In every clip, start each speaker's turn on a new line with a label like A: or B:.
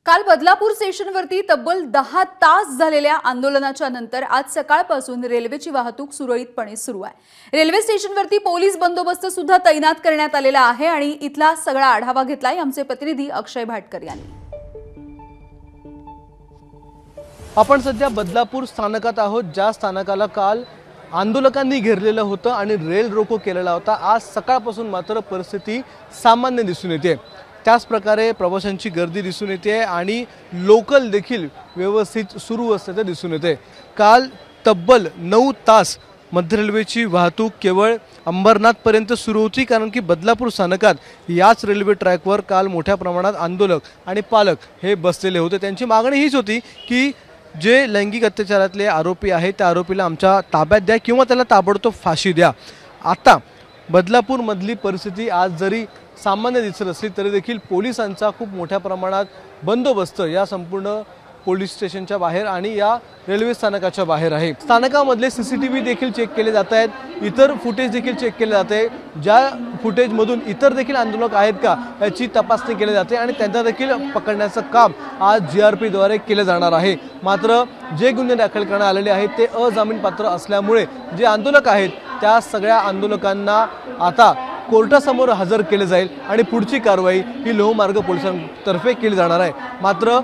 A: काल बदलापूर स्टेशनवरती तब्बल 10 तास झालेल्या आंदोलनाच्या नंतर आज सकाळपासून रेल्वेची वाहतूक सुरळीतपणे सुरू आहे। रेल्वे स्टेशनवरती पोलीस बंदोबस्त सुद्धा तैनात करण्यात आलेला आहे आणि इथला सगळा आढावा घेतलाय आमचे प्रतिनिधी अक्षय भाटकर यांनी।
B: आपण सध्या बदलापूर स्थानकात आहोत, ज्या स्थानकाला काल आंदोलकांनी घेरलेलं होतं आणि रेल रोको केलेला होता। आज सकाळपासून मात्र परिस्थिती सामान्य दिसून येते। त्याच प्रकारे प्रवाशांची गर्दी दिसून येते आणि लोकल देखील व्यवस्थित सुरू असल्याचे दिसून येते। काल तब्बल 9 तास मध्य रेल्वेची वाहतूक केवळ अंबरनाथपर्यंत सुरू होती, कारण की बदलापूर स्थानकात याच रेल्वे ट्रॅकवर काल मोठ्या प्रमाणात आंदोलक आणि पालक हे बसलेले होते। त्यांची मागणी हीच होती की जे लैंगिक अत्याचारातले आरोपी आहेत त्या आरोपीला आमच्या ताब्यात द्या किंवा त्याला ताबडतोब फाशी द्या। आता बदलापूर मधली परिस्थिती आज जरी सामान्य दिसत असली तरी देखील पोलिसांचा खूप मोठ्या प्रमाणात बंदोबस्त या संपूर्ण पोलीस स्टेशनच्या बाहेर आणि या रेल्वे स्थानकाच्या बाहेर आहे। स्थानकामधले सीसीटीव्ही देखील चेक केले जात आहेत, इतर फुटेज देखील चेक केले जाते। ज्या फुटेजमधून इतर देखील आंदोलक आहेत का याची तपासणी केली जाते आणि त्यांना देखील पकडण्याचं काम आज GRP द्वारे केले जाणार आहे। मात्र जे गुन्हे दाखल करण्यात आलेले आहेत ते अजामीनपात्र असल्यामुळे जे आंदोलक आहेत त्या सगळ्या आंदोलकांना आता कोर्टासमोर हजर केले जाईल आणि पुढची कारवाई ही लोहमार्ग पोलिसांतर्फे केली जाणार आहे। मात्र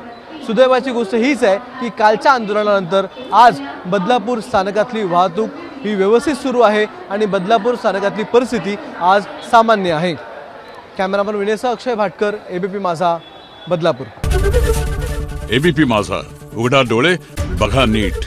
B: सुदैवाची गोष्ट हीच आहे की कालच्या आंदोलनानंतर आज बदलापूर स्थानकातली वाहतूक ही व्यवस्थित सुरू आहे आणि बदलापूर स्थानकातली परिस्थिती आज सामान्य आहे। कॅमेरामन विनेसह अक्षय भाटकर, ABP माझा, बदलापूर।
C: ABP माझा, उघडा डोळे बघा नीट।